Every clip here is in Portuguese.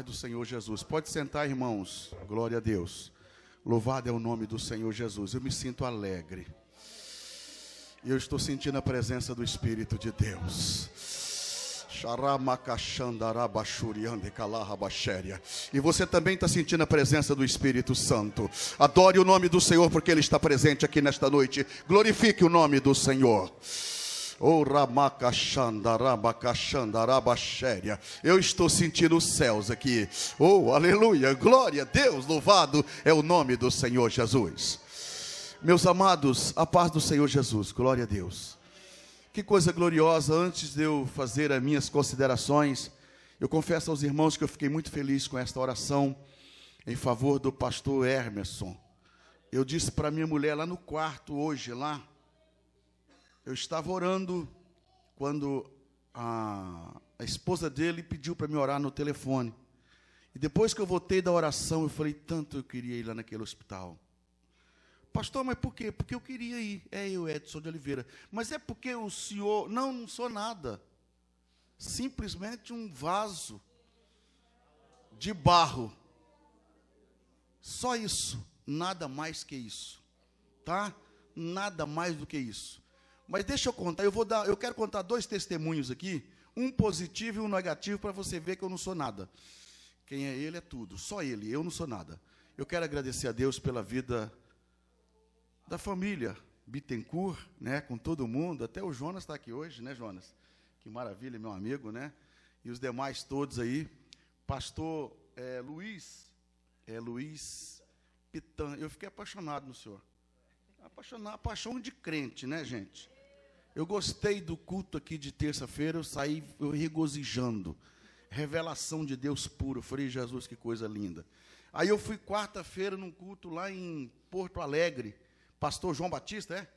do Senhor Jesus. Pode sentar, irmãos. Glória a Deus. Louvado é o nome do Senhor Jesus. Eu me sinto alegre. E eu estou sentindo a presença do Espírito de Deus. E você também está sentindo a presença do Espírito Santo. Adore o nome do Senhor, porque Ele está presente aqui nesta noite. Glorifique o nome do Senhor. Oh, eu estou sentindo os céus aqui. Oh, aleluia, glória a Deus, louvado é o nome do Senhor Jesus. Meus amados, a paz do Senhor Jesus, glória a Deus. Que coisa gloriosa. Antes de eu fazer as minhas considerações, eu confesso aos irmãos que eu fiquei muito feliz com esta oração em favor do pastor Hermerson. Eu disse para minha mulher lá no quarto hoje, lá, eu estava orando quando a esposa dele pediu para me orar no telefone. E depois que eu voltei da oração, eu falei, tanto eu queria ir lá naquele hospital. Pastor, mas por quê? Porque eu queria ir. É eu, Edson de Oliveira. Mas é porque o senhor... Não sou nada. Simplesmente um vaso de barro. Só isso. Nada mais que isso. Tá? Nada mais do que isso. Mas deixa eu contar, eu quero contar 2 testemunhos aqui, um positivo e um negativo, para você ver que eu não sou nada. Quem é ele é tudo, só ele, eu não sou nada. Eu quero agradecer a Deus pela vida da família Bittencourt, né, com todo mundo, até o Jonas está aqui hoje, né, Jonas? Que maravilha, meu amigo, né? E os demais todos aí. Pastor Luiz Pitan, eu fiquei apaixonado no senhor. Paixão de crente, né, gente? Eu gostei do culto aqui de terça-feira, eu saí regozijando. Revelação de Deus puro. Eu falei, Jesus, que coisa linda. Aí eu fui quarta-feira num culto lá em Porto Alegre. Pastor João Batista, é?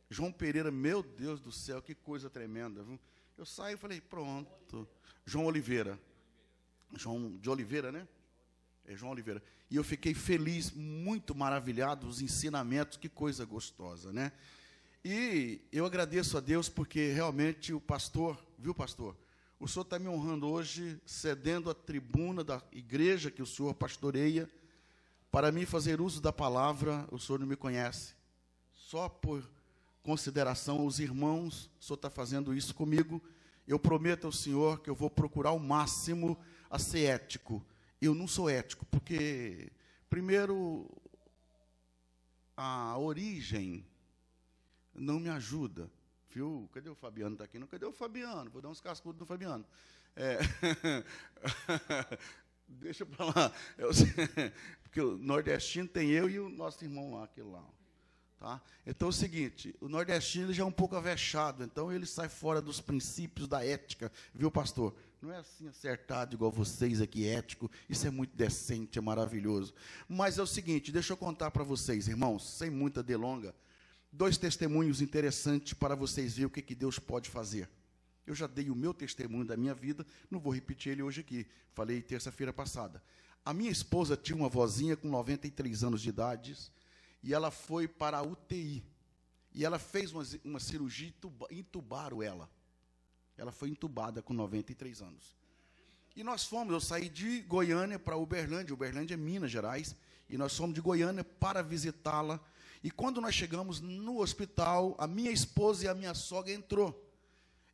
João Pereira, meu Deus do céu, que coisa tremenda. Viu? Eu saí e falei, pronto. João Oliveira. João de Oliveira, né? É João Oliveira. E eu fiquei feliz, muito maravilhado, os ensinamentos, que coisa gostosa, né? E eu agradeço a Deus porque realmente o pastor, viu, pastor? O senhor está me honrando hoje, cedendo a tribuna da igreja que o senhor pastoreia, para mim fazer uso da palavra. O senhor não me conhece. Só por consideração aos irmãos, o senhor está fazendo isso comigo. Eu prometo ao senhor que eu vou procurar ao máximo a ser ético. Eu não sou ético, porque, primeiro, a origem não me ajuda, viu? Cadê o Fabiano? Está aqui? Não, cadê o Fabiano? Vou dar uns cascudos no Fabiano. Deixa para lá. Porque o nordestino tem eu e o nosso irmão lá, aquele lá. Tá? Então é o seguinte, o nordestino ele já é um pouco avexado, então ele sai fora dos princípios da ética, viu, pastor? Não é assim acertado igual vocês aqui, ético, isso é muito decente, é maravilhoso. Mas é o seguinte, deixa eu contar para vocês, irmãos, sem muita delonga, 2 testemunhos interessantes para vocês verem o que Deus pode fazer. Eu já dei o meu testemunho da minha vida, não vou repetir ele hoje aqui, falei terça-feira passada. A minha esposa tinha uma vozinha com 93 anos de idade, e ela foi para a UTI. E ela fez uma cirurgia e entubaram ela. Ela foi entubada com 93 anos. E nós fomos, eu saí de Goiânia para Uberlândia. Uberlândia é Minas Gerais. E nós fomos de Goiânia para visitá-la. E quando nós chegamos no hospital, a minha esposa e a minha sogra entrou.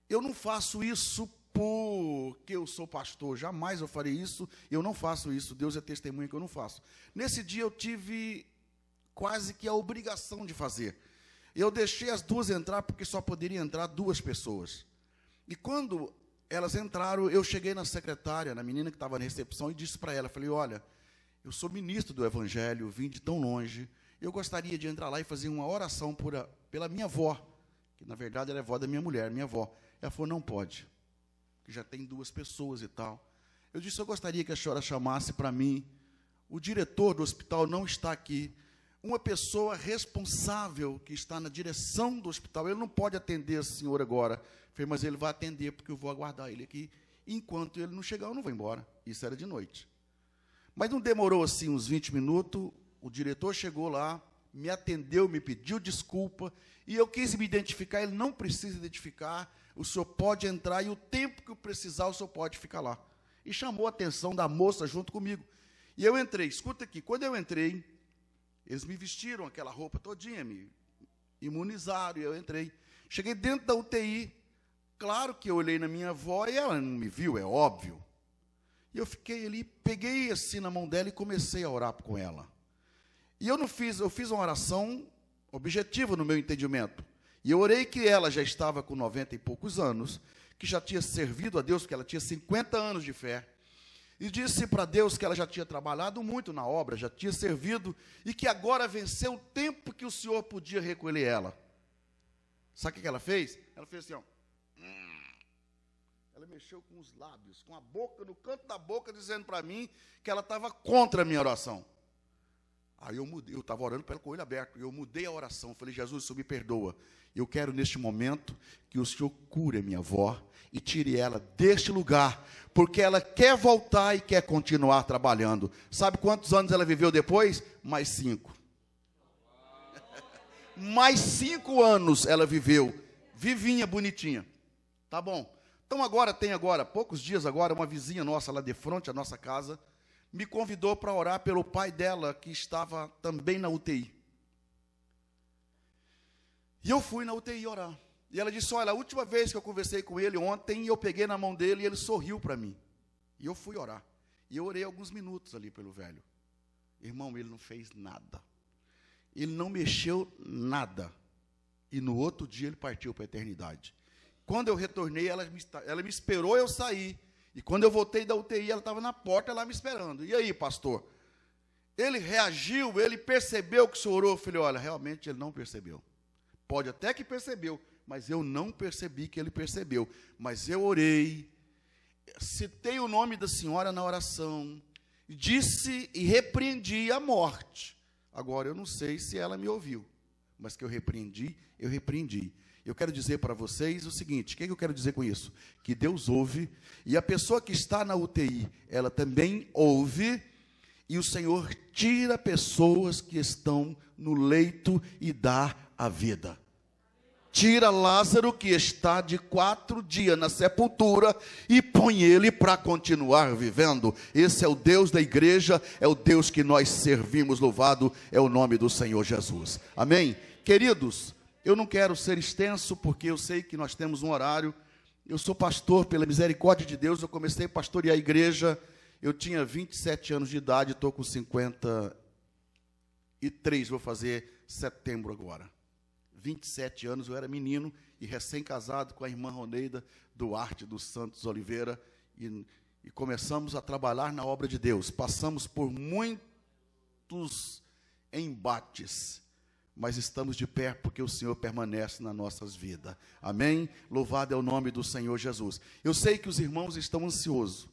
Eu não faço isso porque eu sou pastor. Jamais eu farei isso. Eu não faço isso. Deus é testemunha que eu não faço. Nesse dia eu tive quase que a obrigação de fazer. Eu deixei as 2 entrar, porque só poderia entrar 2 pessoas. E quando elas entraram, eu cheguei na secretária, na menina que estava na recepção, e disse para ela, falei, olha, eu sou ministro do Evangelho, vim de tão longe, eu gostaria de entrar lá e fazer uma oração pela minha avó, que na verdade ela é avó da minha mulher, minha avó. Ela falou, não pode, que já tem 2 pessoas e tal. Eu disse, eu gostaria que a senhora chamasse para mim, o diretor do hospital não está aqui, uma pessoa responsável que está na direção do hospital, ele não pode atender a senhora agora. Eu falei, mas ele vai atender, porque eu vou aguardar ele aqui. Enquanto ele não chegar, eu não vou embora. Isso era de noite. Mas não demorou assim uns 20 minutos, o diretor chegou lá, me atendeu, me pediu desculpa, e eu quis me identificar. Ele não precisa identificar, o senhor pode entrar, e o tempo que eu precisar, o senhor pode ficar lá. e chamou a atenção da moça junto comigo. E eu entrei, escuta aqui, quando eu entrei, eles me vestiram aquela roupa todinha, me imunizaram, e eu entrei. Cheguei dentro da UTI, claro que eu olhei na minha avó e ela não me viu, é óbvio. E eu fiquei ali, peguei assim na mão dela e comecei a orar com ela. E eu fiz uma oração objetiva no meu entendimento. E eu orei que ela já estava com 90 e poucos anos, que já tinha servido a Deus, porque ela tinha 50 anos de fé. E disse para Deus que ela já tinha trabalhado muito na obra, já tinha servido, e que agora venceu o tempo que o Senhor podia recolher ela. Sabe o que ela fez? Ela fez assim, ó. Ela mexeu com os lábios, com a boca, no canto da boca, dizendo para mim que ela estava contra a minha oração. Aí eu mudei, eu estava orando para ela com o olho aberto, eu mudei a oração, falei, Jesus, o Senhor me perdoa. Eu quero neste momento que o Senhor cure a minha avó e tire ela deste lugar, porque ela quer voltar e quer continuar trabalhando. Sabe quantos anos ela viveu depois? Mais 5. Mais 5 anos ela viveu, vivinha, bonitinha. Tá bom. Então tem poucos dias agora, uma vizinha nossa lá de frente à nossa casa, me convidou para orar pelo pai dela, que estava também na UTI. E eu fui na UTI orar. E ela disse, olha, a última vez que eu conversei com ele ontem, eu peguei na mão dele e ele sorriu para mim. E eu fui orar. E eu orei alguns minutos ali pelo velho. Irmão, ele não fez nada. Ele não mexeu nada. E no outro dia ele partiu para a eternidade. Quando eu retornei, ela me esperou eu sair. E quando eu voltei da UTI, ela estava na porta lá me esperando. E aí, pastor? Ele reagiu, ele percebeu que o senhor orou. Eu falei, olha, realmente ele não percebeu. Pode até que percebeu, mas eu não percebi que ele percebeu. Mas eu orei, citei o nome da senhora na oração, disse e repreendi a morte. Agora, eu não sei se ela me ouviu, mas que eu repreendi, eu repreendi. Eu quero dizer para vocês o seguinte, o que eu quero dizer com isso? Que Deus ouve, e a pessoa que está na UTI, ela também ouve, e o Senhor tira pessoas que estão no leito e dá a vida. Tira Lázaro, que está de 4 dias na sepultura, e põe ele para continuar vivendo. Esse é o Deus da igreja, é o Deus que nós servimos, louvado é o nome do Senhor Jesus. Amém? Queridos, eu não quero ser extenso, porque eu sei que nós temos um horário. Eu sou pastor, pela misericórdia de Deus, eu comecei a pastorear a igreja, eu tinha 27 anos de idade, estou com 53, vou fazer setembro agora. 27 anos, eu era menino e recém-casado com a irmã Roneida Duarte dos Santos Oliveira, e começamos a trabalhar na obra de Deus. Passamos por muitos embates, mas estamos de pé porque o Senhor permanece nas nossas vidas. Amém? Louvado é o nome do Senhor Jesus. Eu sei que os irmãos estão ansiosos,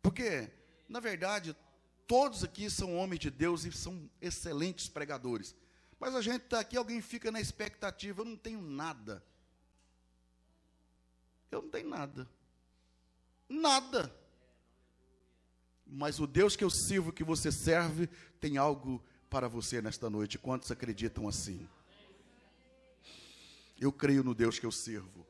porque, na verdade, todos aqui são homens de Deus e são excelentes pregadores. Mas a gente está aqui, alguém fica na expectativa, eu não tenho nada. Eu não tenho nada. Nada. Mas o Deus que eu sirvo, que você serve, tem algo para você nesta noite. Quantos acreditam assim? Eu creio no Deus que eu sirvo.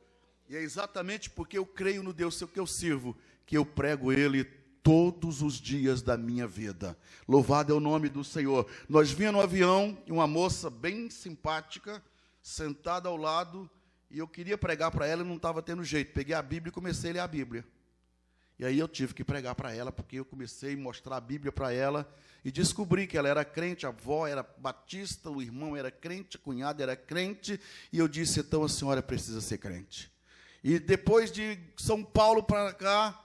E é exatamente porque eu creio no Deus que eu sirvo, que eu prego Ele todos os dias da minha vida. Louvado é o nome do Senhor. Nós vínhamos no avião, e uma moça bem simpática, sentada ao lado, e eu queria pregar para ela e não estava tendo jeito. Peguei a Bíblia e comecei a ler a Bíblia. E aí eu tive que pregar para ela, porque eu comecei a mostrar a Bíblia para ela, e descobri que ela era crente, a avó era batista, o irmão era crente, a cunhada era crente, e eu disse, então a senhora precisa ser crente. E depois de São Paulo para cá,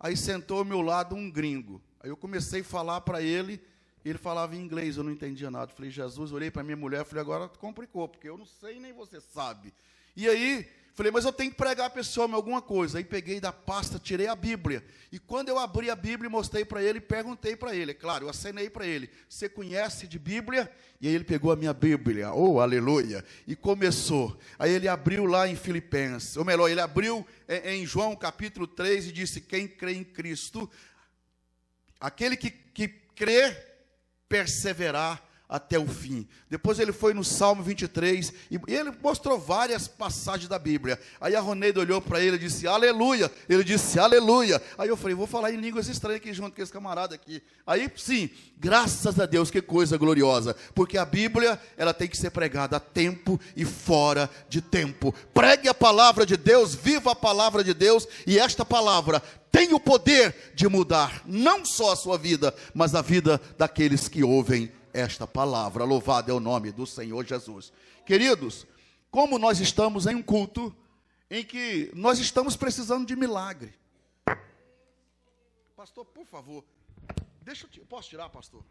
aí sentou ao meu lado um gringo. Aí eu comecei a falar para ele, e ele falava em inglês, eu não entendia nada. Eu falei, Jesus, olhei para minha mulher, falei, agora complicou, porque eu não sei nem você sabe. E aí, falei, mas eu tenho que pregar para esse homem alguma coisa. Aí peguei da pasta, tirei a Bíblia. E quando eu abri a Bíblia, mostrei para ele, perguntei para ele. É claro, eu acenei para ele, você conhece de Bíblia? E aí ele pegou a minha Bíblia, oh, aleluia, e começou. Aí ele abriu lá em Filipenses, ou melhor, ele abriu em João capítulo 3 e disse, quem crê em Cristo, aquele que crê, perseverar até o fim. Depois ele foi no Salmo 23, e ele mostrou várias passagens da Bíblia. Aí a Roneida olhou para ele e disse, aleluia. Ele disse, aleluia. Aí eu falei, vou falar em línguas estranhas aqui junto com esse camarada aqui. Aí, sim, graças a Deus, que coisa gloriosa. Porque a Bíblia, ela tem que ser pregada a tempo e fora de tempo. Pregue a palavra de Deus, viva a palavra de Deus, e esta palavra tem o poder de mudar não só a sua vida, mas a vida daqueles que ouvem esta palavra. Louvado é o nome do Senhor Jesus. Queridos, como nós estamos em um culto em que nós estamos precisando de milagre. Pastor, por favor, posso tirar, pastor?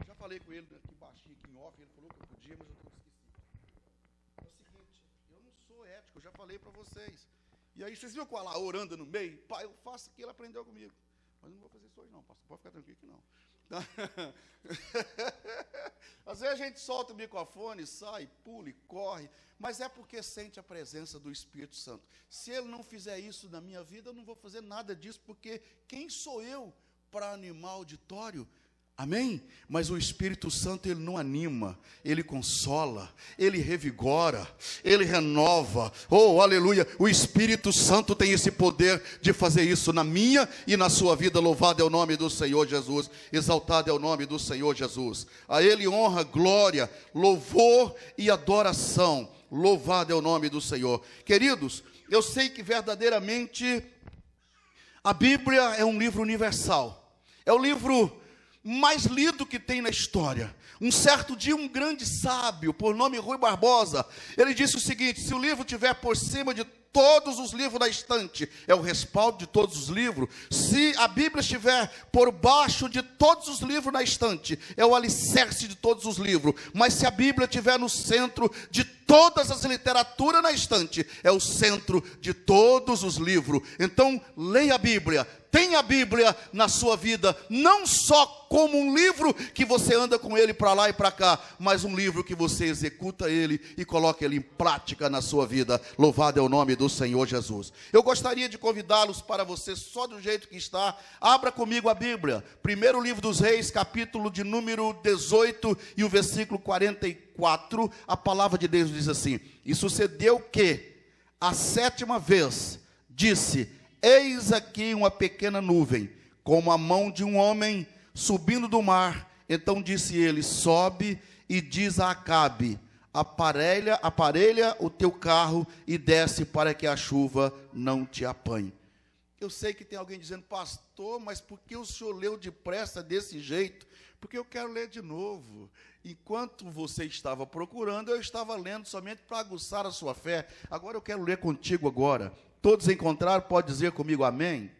Já falei com ele aqui baixinho, aqui em off, ele falou que eu podia, mas eu esqueci. É o seguinte, eu não sou ético, eu já falei para vocês. E aí, vocês viram com ela orando no meio? Pai, eu faço o que ele aprendeu comigo. Mas eu não vou fazer isso hoje não, pastor. Pode ficar tranquilo que não. Às vezes a gente solta o microfone, sai, pula e corre. Mas é porque sente a presença do Espírito Santo. Se ele não fizer isso na minha vida, eu não vou fazer nada disso. Porque quem sou eu para animar auditório? Amém? Mas o Espírito Santo, ele não anima, ele consola, ele revigora, ele renova. Oh, aleluia! O Espírito Santo tem esse poder de fazer isso na minha e na sua vida. Louvado é o nome do Senhor Jesus, exaltado é o nome do Senhor Jesus. A ele honra, glória, louvor e adoração. Louvado é o nome do Senhor. Queridos, eu sei que verdadeiramente a Bíblia é um livro universal. É o livro mais lido que tem na história. Um certo dia, um grande sábio, por nome Rui Barbosa, ele disse o seguinte: se o livro tiver por cima de todos os livros da estante, é o respaldo de todos os livros. Se a Bíblia estiver por baixo de todos os livros na estante, é o alicerce de todos os livros. Mas se a Bíblia estiver no centro de todas as literaturas na estante, é o centro de todos os livros. Então, leia a Bíblia. Tenha a Bíblia na sua vida, não só como um livro que você anda com ele para lá e para cá, mas um livro que você executa ele e coloca ele em prática na sua vida. Louvado é o nome do Senhor Jesus. Eu gostaria de convidá-los para você, só do jeito que está, abra comigo a Bíblia. Primeiro livro dos Reis, capítulo de número 18 e o versículo 44, a palavra de Deus diz assim: e sucedeu que, a 7ª vez, disse: eis aqui uma pequena nuvem, como a mão de um homem subindo do mar. Então disse ele: sobe e diz a Acabe: aparelha o teu carro e desce, para que a chuva não te apanhe. Eu sei que tem alguém dizendo: pastor, mas por que o senhor leu depressa desse jeito? Porque eu quero ler de novo. Enquanto você estava procurando, eu estava lendo somente para aguçar a sua fé. Agora eu quero ler contigo agora. Todos encontraram? Pode dizer comigo amém?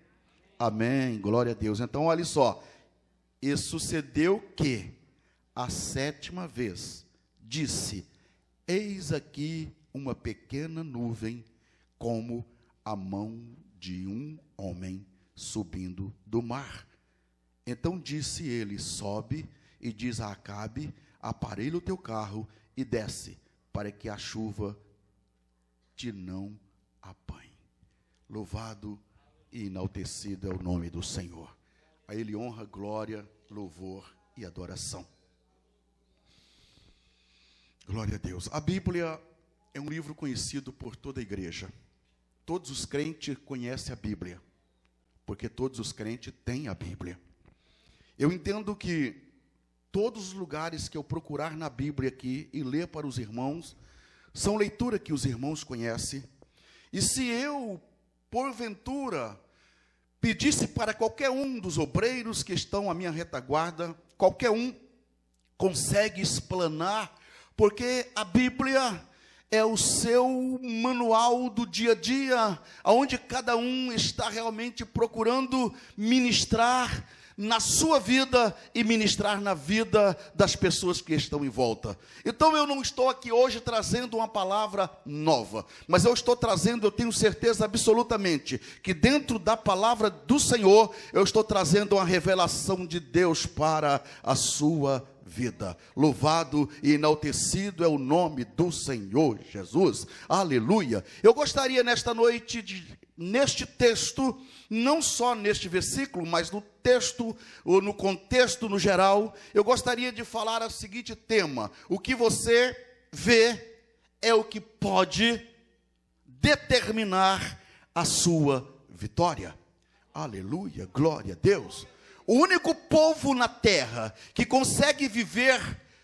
Amém, glória a Deus. Então, olha só. E sucedeu que, a 7ª vez, disse: eis aqui uma pequena nuvem, como a mão de um homem subindo do mar. Então disse ele: sobe e diz a Acabe: aparelha o teu carro e desce, para que a chuva te não apanhe. Louvado e enaltecido é o nome do Senhor. A ele honra, glória, louvor e adoração. Glória a Deus. A Bíblia é um livro conhecido por toda a igreja. Todos os crentes conhecem a Bíblia, porque todos os crentes têm a Bíblia. Eu entendo que todos os lugares que eu procurar na Bíblia aqui e ler para os irmãos, são leitura que os irmãos conhecem. E se eu, porventura, pedisse para qualquer um dos obreiros que estão à minha retaguarda, qualquer um consegue explanar, porque a Bíblia é o seu manual do dia a dia, onde cada um está realmente procurando ministrar na sua vida e ministrar na vida das pessoas que estão em volta. Então eu não estou aqui hoje trazendo uma palavra nova, mas eu estou trazendo, eu tenho certeza absolutamente, que dentro da palavra do Senhor, eu estou trazendo uma revelação de Deus para a sua vida. Louvado e enaltecido é o nome do Senhor Jesus. Aleluia. Eu gostaria nesta noite de neste texto, não só neste versículo, mas no texto, ou no contexto no geral, eu gostaria de falar o seguinte tema: o que você vê é o que pode determinar a sua vitória. Aleluia, glória a Deus. O único povo na terra que consegue viver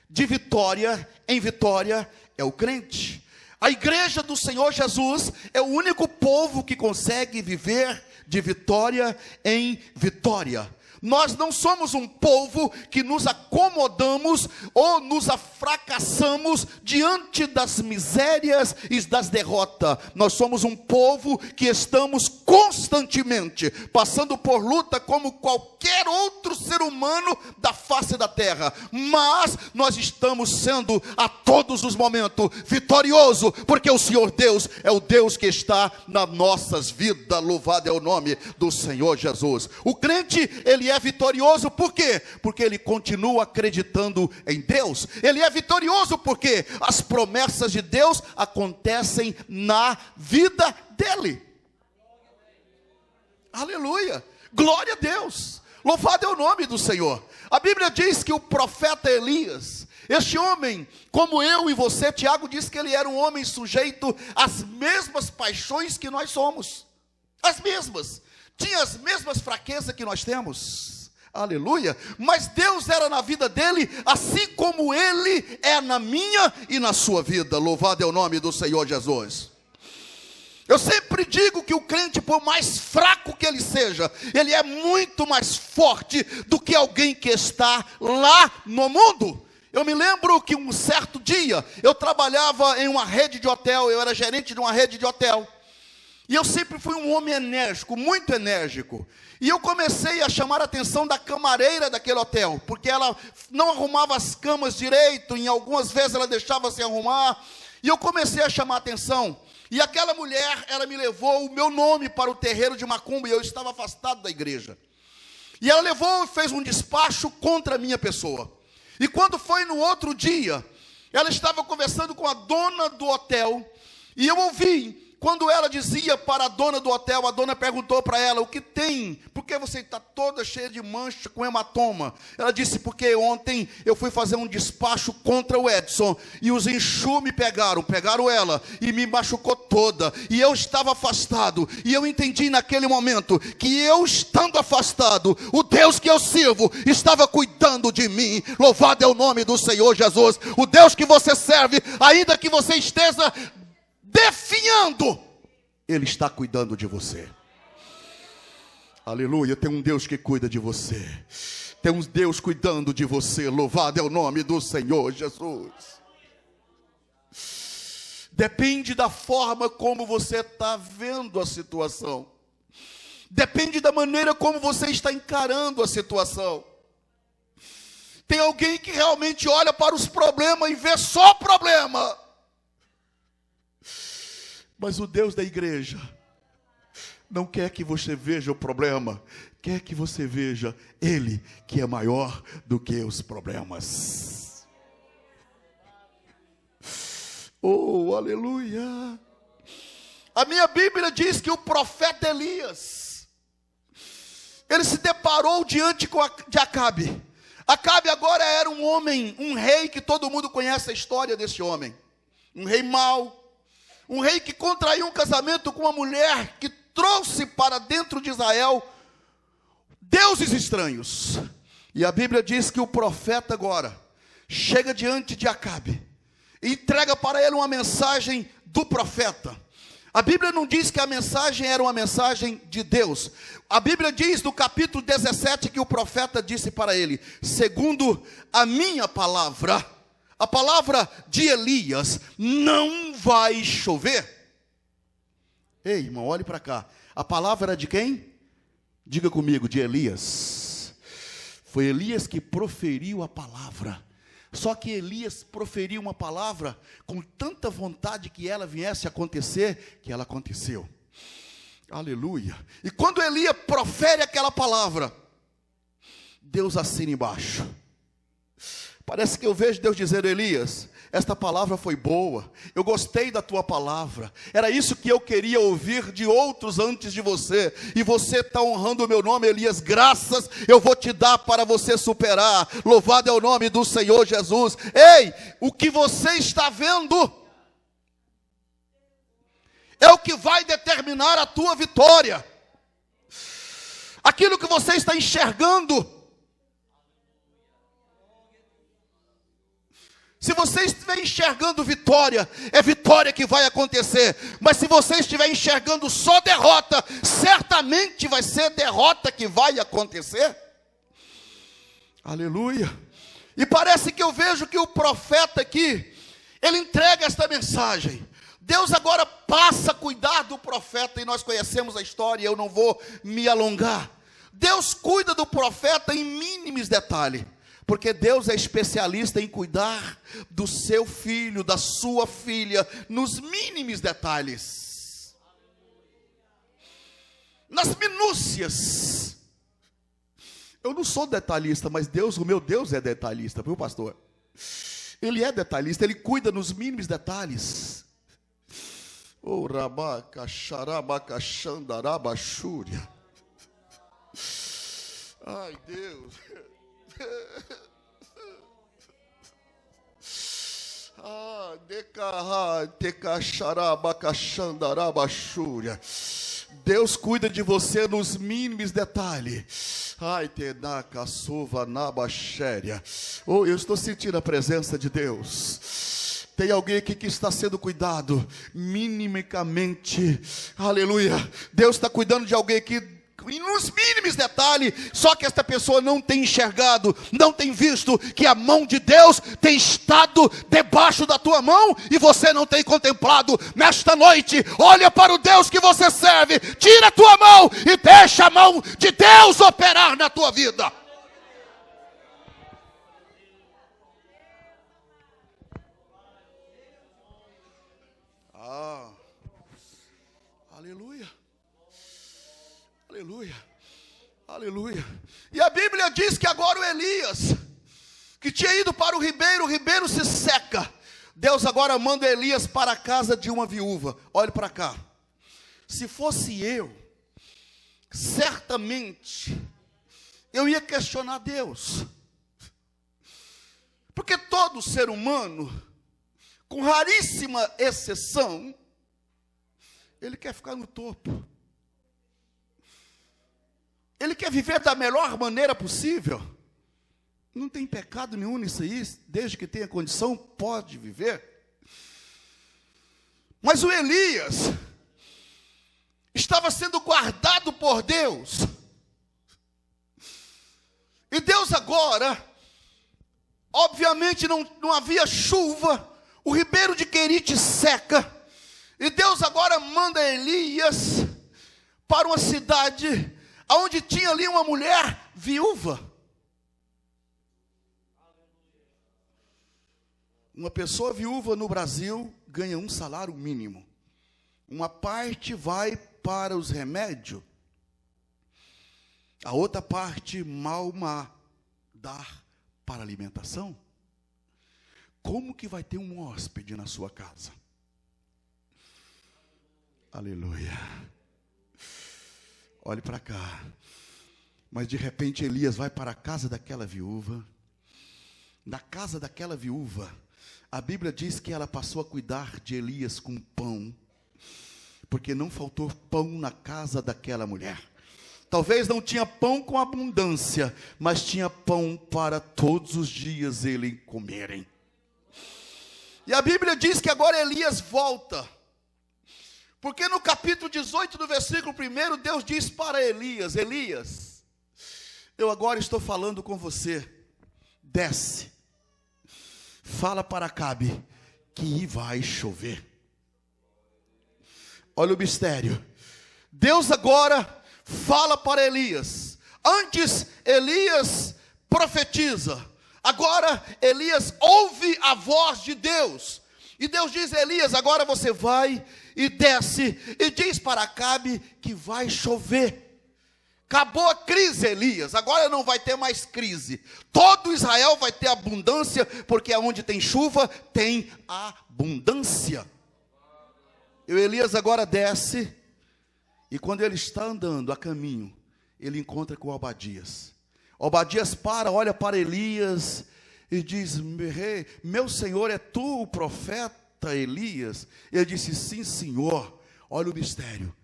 de vitória em vitória é o crente. A igreja do Senhor Jesus é o único povo que consegue viver de vitória em vitória. Nós não somos um povo que nos acomodamos ou nos fracassamos diante das misérias e das derrotas. Nós somos um povo que estamos constantemente passando por luta como qualquer outro ser humano da face da terra. Mas nós estamos sendo a todos os momentos vitorioso, porque o Senhor Deus é o Deus que está nas nossas vidas. Louvado é o nome do Senhor Jesus. O crente, ele é vitorioso por quê? Porque ele continua acreditando em Deus. Ele é vitorioso porque as promessas de Deus acontecem na vida dele. Aleluia, glória a Deus, louvado é o nome do Senhor. A Bíblia diz que o profeta Elias, este homem, como eu e você, Tiago diz que ele era um homem sujeito às mesmas paixões que nós somos, as mesmas, tinha as mesmas fraquezas que nós temos. Aleluia, mas Deus era na vida dele, assim como ele é na minha e na sua vida. Louvado é o nome do Senhor Jesus. Eu sempre digo que o crente, por mais fraco que ele seja, ele é muito mais forte do que alguém que está lá no mundo. Eu me lembro que um certo dia, eu trabalhava em uma rede de hotel, eu era gerente de uma rede de hotel. E eu sempre fui um homem enérgico, muito enérgico. E eu comecei a chamar a atenção da camareira daquele hotel, porque ela não arrumava as camas direito, em algumas vezes ela deixava sem arrumar. E eu comecei a chamar a atenção. E aquela mulher, ela me levou o meu nome para o terreiro de macumba, e eu estava afastado da igreja. E ela levou e fez um despacho contra a minha pessoa. E quando foi no outro dia, ela estava conversando com a dona do hotel, e eu ouvi. Quando ela dizia para a dona do hotel, a dona perguntou para ela: o que tem? Por que você está toda cheia de mancha com hematoma? Ela disse: porque ontem eu fui fazer um despacho contra o Edson, e os enxumes pegaram ela, e me machucou toda, e eu estava afastado, e eu entendi naquele momento, que eu estando afastado, o Deus que eu sirvo, estava cuidando de mim. Louvado é o nome do Senhor Jesus. O Deus que você serve, ainda que você esteja definhando, Ele está cuidando de você. Aleluia, tem um Deus que cuida de você. Tem um Deus cuidando de você. Louvado é o nome do Senhor Jesus. Depende da forma como você está vendo a situação. Depende da maneira como você está encarando a situação. Tem alguém que realmente olha para os problemas e vê só problema. Mas o Deus da igreja não quer que você veja o problema, quer que você veja Ele, que é maior do que os problemas. Oh, aleluia! A minha Bíblia diz que o profeta Elias, ele se deparou diante de Acabe. Acabe agora era um homem, um rei que todo mundo conhece a história desse homem. Um rei mau. Um rei que contraiu um casamento com uma mulher que trouxe para dentro de Israel deuses estranhos. E a Bíblia diz que o profeta agora chega diante de Acabe e entrega para ele uma mensagem do profeta. A Bíblia não diz que a mensagem era uma mensagem de Deus. A Bíblia diz no capítulo 17 que o profeta disse para ele: segundo a minha palavra, a palavra de Elias, não vai chover. Ei, irmão, olhe para cá. A palavra era de quem? Diga comigo, de Elias. Foi Elias que proferiu a palavra. Só que Elias proferiu uma palavra com tanta vontade que ela viesse a acontecer, que ela aconteceu. Aleluia. E quando Elias profere aquela palavra, Deus assina embaixo. Parece que eu vejo Deus dizendo: Elias, esta palavra foi boa, eu gostei da tua palavra, era isso que eu queria ouvir de outros antes de você, e você está honrando o meu nome, Elias, graças eu vou te dar para você superar, louvado é o nome do Senhor Jesus. Ei, o que você está vendo é o que vai determinar a tua vitória, aquilo que você está enxergando. Se você estiver enxergando vitória, é vitória que vai acontecer. Mas se você estiver enxergando só derrota, certamente vai ser derrota que vai acontecer. Aleluia. E parece que eu vejo que o profeta aqui, ele entrega esta mensagem. Deus agora passa a cuidar do profeta, e nós conhecemos a história, eu não vou me alongar. Deus cuida do profeta em mínimos detalhes. Porque Deus é especialista em cuidar do seu filho, da sua filha, nos mínimos detalhes. Nas minúcias. Eu não sou detalhista, mas Deus, o meu Deus é detalhista, viu, pastor? Ele é detalhista, ele cuida nos mínimos detalhes. Oh, rabaca, xarabaca, xandarabachúria. Ai, Deus. Deus cuida de você nos mínimos detalhes. Oh, eu estou sentindo a presença de Deus. Tem alguém aqui que está sendo cuidado minimamente. Aleluia. Deus está cuidando de alguém aqui nos mínimos detalhes, só que esta pessoa não tem enxergado, não tem visto que a mão de Deus tem estado debaixo da tua mão, e você não tem contemplado. Nesta noite, olha para o Deus que você serve, tira a tua mão e deixa a mão de Deus operar na tua vida. Aleluia. Aleluia, aleluia. E a Bíblia diz que agora o Elias, que tinha ido para o ribeiro se seca. Deus agora manda Elias para a casa de uma viúva. Olhe para cá. Se fosse eu, certamente eu ia questionar Deus. Porque todo ser humano, com raríssima exceção, ele quer ficar no topo. Ele quer viver da melhor maneira possível. Não tem pecado nenhum nisso aí, desde que tenha condição, pode viver. Mas o Elias estava sendo guardado por Deus. E Deus agora, obviamente não havia chuva, o ribeiro de Querite seca. E Deus agora manda Elias para uma cidade onde tinha ali uma mulher viúva. Uma pessoa viúva no Brasil ganha um salário mínimo. Uma parte vai para os remédios. A outra parte, mal dar para a alimentação. Como que vai ter um hóspede na sua casa? Aleluia. Olhe para cá. Mas de repente Elias vai para a casa daquela viúva. Na casa daquela viúva, a Bíblia diz que ela passou a cuidar de Elias com pão, porque não faltou pão na casa daquela mulher. Talvez não tinha pão com abundância, mas tinha pão para todos os dias eles comerem. E a Bíblia diz que agora Elias volta. Porque no capítulo 18, do versículo 1, Deus diz para Elias: Elias, eu agora estou falando com você, desce, fala para Acabe que vai chover. Olha o mistério. Deus agora fala para Elias. Antes Elias profetiza, agora Elias ouve a voz de Deus. E Deus diz: Elias, agora você vai e desce e diz para Acabe que vai chover. Acabou a crise, Elias. Agora não vai ter mais crise. Todo Israel vai ter abundância, porque onde tem chuva, tem abundância. E o Elias agora desce, e quando ele está andando a caminho, ele encontra com Obadias. Obadias olha para Elias e diz: meu senhor, é tu o profeta Elias? Ele disse: sim, senhor. Olha o mistério.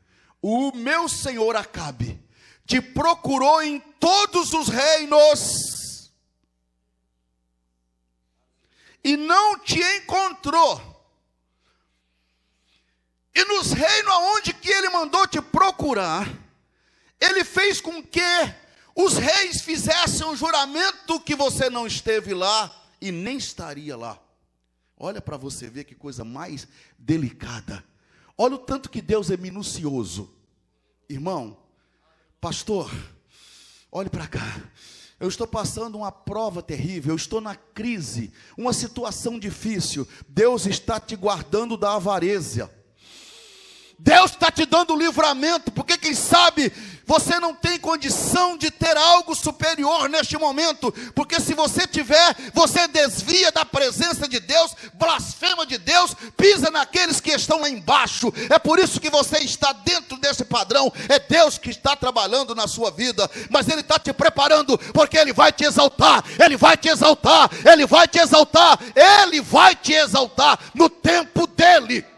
O meu senhor Acabe te procurou em todos os reinos e não te encontrou. E nos reinos aonde que ele mandou te procurar, ele fez com que os reis fizessem um juramento que você não esteve lá e nem estaria lá. Olha para você ver que coisa mais delicada. Olha o tanto que Deus é minucioso. Irmão, pastor, olhe para cá. Eu estou passando uma prova terrível, eu estou na crise, uma situação difícil. Deus está te guardando da avareza. Deus está te dando livramento, porque quem sabe você não tem condição de ter algo superior neste momento, porque se você tiver, você desvia da presença de Deus, blasfema de Deus, pisa naqueles que estão lá embaixo. É por isso que você está dentro desse padrão. É Deus que está trabalhando na sua vida, mas Ele está te preparando, porque Ele vai te exaltar, Ele vai te exaltar, Ele vai te exaltar, Ele vai te exaltar no tempo dEle.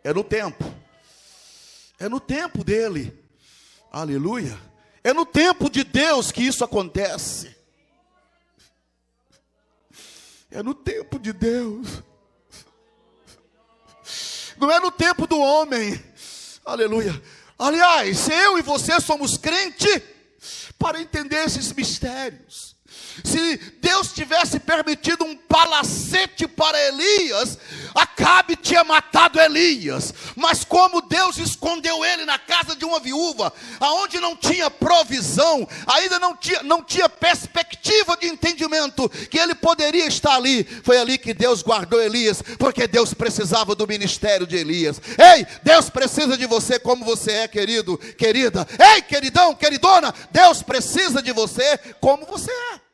É no tempo dele, aleluia, é no tempo de Deus que isso acontece, é no tempo de Deus, não é no tempo do homem, aleluia. Aliás, eu e você somos crentes para entender esses mistérios. Se Deus tivesse permitido um palacete para Elias, Acabe tinha matado Elias. Mas como Deus escondeu ele na casa de uma viúva, aonde não tinha provisão, ainda não tinha perspectiva de entendimento que ele poderia estar ali, foi ali que Deus guardou Elias, porque Deus precisava do ministério de Elias. Ei, Deus precisa de você como você é, querido, querida. Ei, queridão, queridona, Deus precisa de você como você é.